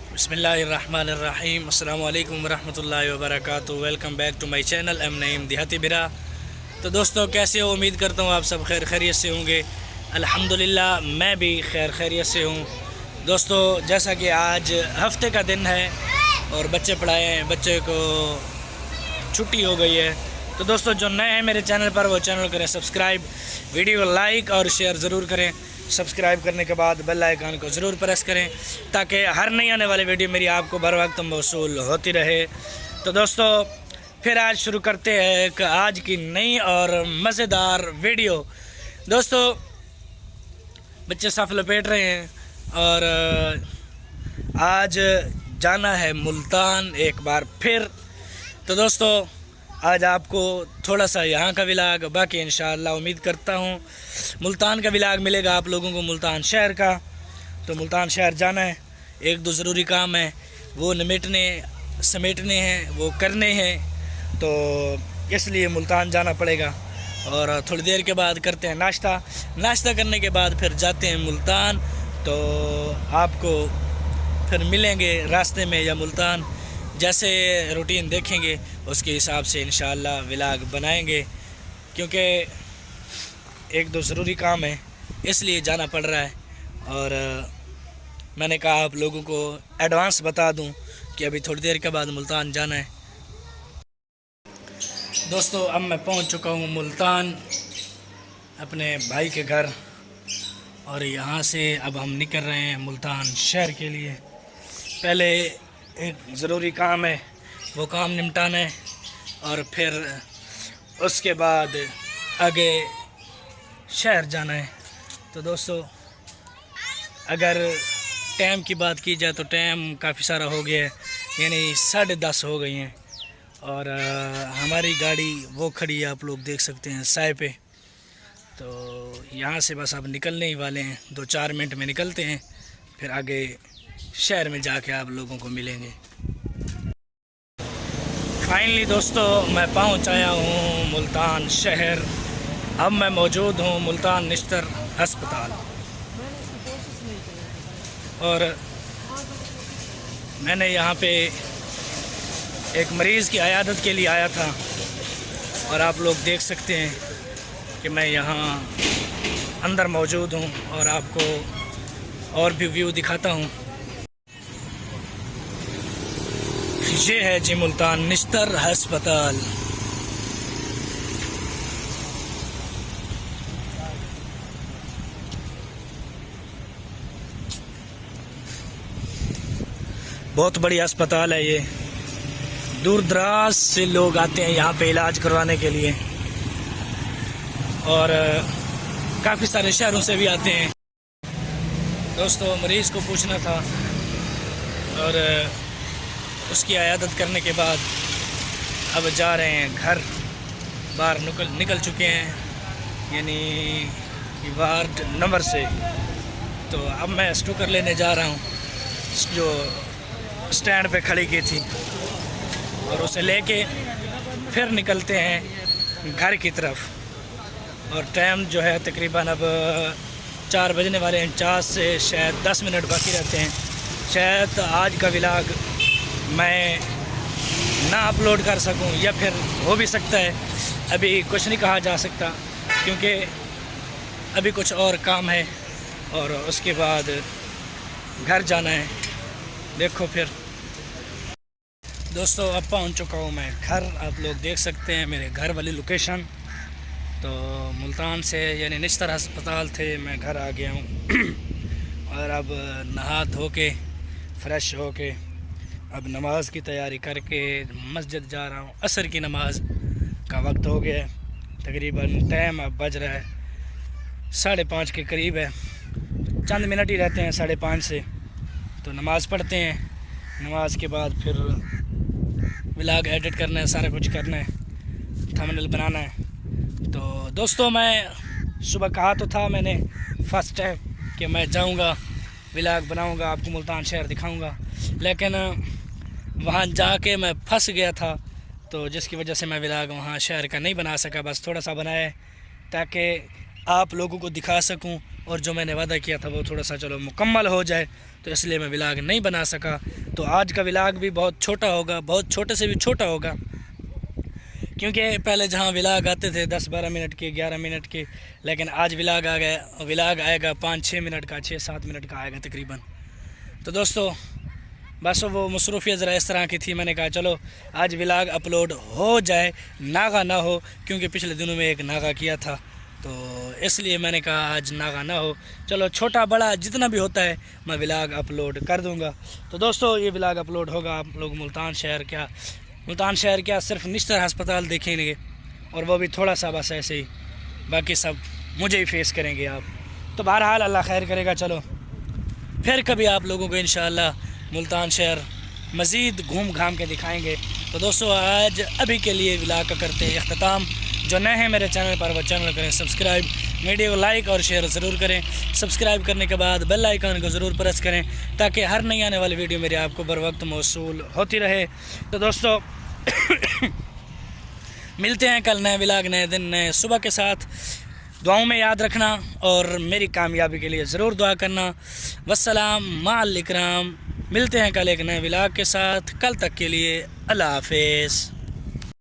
बिस्मिल्लाहिर्रहमानिर्रहीम अस्सलाम वालेकुम रहमतुल्लाहि व बरकातुहू। Welcome back to my channel M Naeem Dehati बिरा। तो दोस्तों कैसे हो, उम्मीद करता हूँ आप सब खैर खैरियत से होंगे। अल्हम्दुलिल्लाह मैं भी खैर खैरियत से हूँ। दोस्तों जैसा कि आज हफ्ते का दिन है और बच्चे पढ़ाए हैं, बच्चे को छुट्टी हो गई है। तो दोस्तों जो नए हैं मेरे चैनल पर वो चैनल करें सब्सक्राइब, वीडियो को लाइक और शेयर ज़रूर करें। सब्सक्राइब करने के बाद बेल आइकन को ज़रूर प्रेस करें ताकि हर नई आने वाली वीडियो मेरी आपको बर वक्त मौसूल होती रहे। तो दोस्तों फिर आज शुरू करते हैं एक आज की नई और मज़ेदार वीडियो। दोस्तों बच्चे साफ लपेट रहे हैं और आज जाना है मुल्तान एक बार फिर। तो दोस्तों आज आपको थोड़ा सा यहाँ का विलाग, बाकी इंशाअल्लाह उम्मीद करता हूँ मुल्तान का विलाग मिलेगा आप लोगों को, मुल्तान शहर का। तो मुल्तान शहर जाना है, एक दो ज़रूरी काम है वो निमेटने समेटने हैं, वो करने हैं, तो इसलिए मुल्तान जाना पड़ेगा। और थोड़ी देर के बाद करते हैं नाश्ता करने के बाद फिर जाते हैं मुल्तान। तो आपको फिर मिलेंगे रास्ते में या मुल्तान, जैसे रूटीन देखेंगे उसके हिसाब से इंशाअल्लाह विलाग बनाएंगे, क्योंकि एक दो ज़रूरी काम है इसलिए जाना पड़ रहा है। और मैंने कहा आप लोगों को एडवांस बता दूं कि अभी थोड़ी देर के बाद मुल्तान जाना है। दोस्तों अब मैं पहुंच चुका हूं मुल्तान अपने भाई के घर, और यहाँ से अब हम निकल रहे हैं मुल्तान शहर के लिए। पहले एक ज़रूरी काम है वो काम निपटाना है और फिर उसके बाद आगे शहर जाना है। तो दोस्तों अगर टाइम की बात की जाए तो टाइम काफ़ी सारा हो गया है, यानी 10:30 हो गई हैं। और हमारी गाड़ी वो खड़ी है, आप लोग देख सकते हैं साए पे। तो यहाँ से बस अब निकलने ही वाले हैं, 2-4 मिनट में निकलते हैं, फिर आगे शहर में जाके आप लोगों को मिलेंगे। फाइनली दोस्तों मैं पहुंच आया हूं मुल्तान शहर। अब मैं मौजूद हूं मुल्तान निश्तर अस्पताल, और मैंने यहां पे एक मरीज़ की अयादत के लिए आया था, और आप लोग देख सकते हैं कि मैं यहां अंदर मौजूद हूं और आपको और भी व्यू दिखाता हूं। ये है जी मुल्तान निश्तर अस्पताल। बहुत बड़ी अस्पताल है ये, दूर दराज से लोग आते हैं यहाँ पे इलाज करवाने के लिए, और काफ़ी सारे शहरों से भी आते हैं। दोस्तों मरीज़ को पूछना था और उसकी अयादत करने के बाद अब जा रहे हैं घर। बाहर निकल चुके हैं, यानी वार्ड नंबर से। तो अब मैं स्टूकर लेने जा रहा हूँ जो स्टैंड पे खड़ी की थी, और उसे लेके फिर निकलते हैं घर की तरफ। और टाइम जो है तकरीबन अब 4 बजने वाले हैं, 4 से शायद 10 मिनट बाकी रहते हैं। शायद आज का विलाग मैं ना अपलोड कर सकूं, या फिर हो भी सकता है, अभी कुछ नहीं कहा जा सकता, क्योंकि अभी कुछ और काम है और उसके बाद घर जाना है। देखो फिर दोस्तों अब पहुंच चुका हूं मैं घर, आप लोग देख सकते हैं मेरे घर वाली लोकेशन। तो मुल्तान से यानी निश्तर अस्पताल थे, मैं घर आ गया हूं और अब नहा धो के फ्रेश हो के अब नमाज़ की तैयारी करके मस्जिद जा रहा हूँ। असर की नमाज़ का वक्त हो गया है, तकरीबन टाइम अब बज रहा है 5:30 के करीब है। चंद मिनट ही रहते हैं 5:30 से, तो नमाज़ पढ़ते हैं। नमाज के बाद फिर व्लॉग एडिट करना है, सारा कुछ करना है, थंबनेल बनाना है। तो दोस्तों मैं सुबह कहा तो था मैंने फर्स्ट टाइम कि मैं जाऊंगा व्लॉग बनाऊंगा, आपको मुल्तान शहर दिखाऊंगा, लेकिन वहाँ जाके मैं फंस गया था, तो जिसकी वजह से मैं व्लॉग वहाँ शहर का नहीं बना सका। बस थोड़ा सा बनाया ताकि आप लोगों को दिखा सकूं और जो मैंने वादा किया था वो थोड़ा सा चलो मुकम्मल हो जाए, तो इसलिए मैं व्लॉग नहीं बना सका। तो आज का व्लॉग भी बहुत छोटा होगा, बहुत छोटे से भी छोटा होगा, क्योंकि पहले जहाँ व्लॉग आते थे 10-12 मिनट के, 11 मिनट के, लेकिन आज व्लॉग आएगा 5-6 मिनट का, 6-7 मिनट का आएगा तकरीबन। तो दोस्तों बस वो मसरूफ़ियत ज़रा इस तरह की थी, मैंने कहा चलो आज व्लॉग अपलोड हो जाए, नागा ना हो, क्योंकि पिछले दिनों में एक नागा किया था, तो इसलिए मैंने कहा आज नागा ना हो, चलो छोटा बड़ा जितना भी होता है मैं व्लॉग अपलोड कर दूंगा। तो दोस्तों ये व्लॉग अपलोड होगा, आप लोग मुल्तान शहर क्या सिर्फ निश्तर हस्पताल देखेंगे, और वो भी थोड़ा सा बस ऐसे ही, बाकी सब मुझे ही फेस करेंगे आप। तो बहरहाल अल्लाह खैर करेगा, चलो फिर कभी आप लोगों को इंशाअल्लाह मुल्तान शहर मज़ीद घूम घाम के दिखाएंगे। तो दोस्तों आज अभी के लिए व्लॉग का करते हैं अख्ताम। जो नए हैं मेरे चैनल पर वो चैनल करें सब्सक्राइब, वीडियो को लाइक और शेयर ज़रूर करें। सब्सक्राइब करने के बाद बेल आइकन को ज़रूर प्रेस करें ताकि हर नई आने वाली वीडियो मेरी आपको बर वक्त मौसूल होती रहे। तो दोस्तों मिलते हैं कल नए व्लॉग, नए दिन, नए सुबह के साथ। दुआओं में याद रखना और मेरी कामयाबी के लिए ज़रूर दुआ करना। वस्सलाम माल इकराम। मिलते हैं कल एक नए व्लॉग के साथ, कल तक के लिए अल्लाह हाफ़िज़।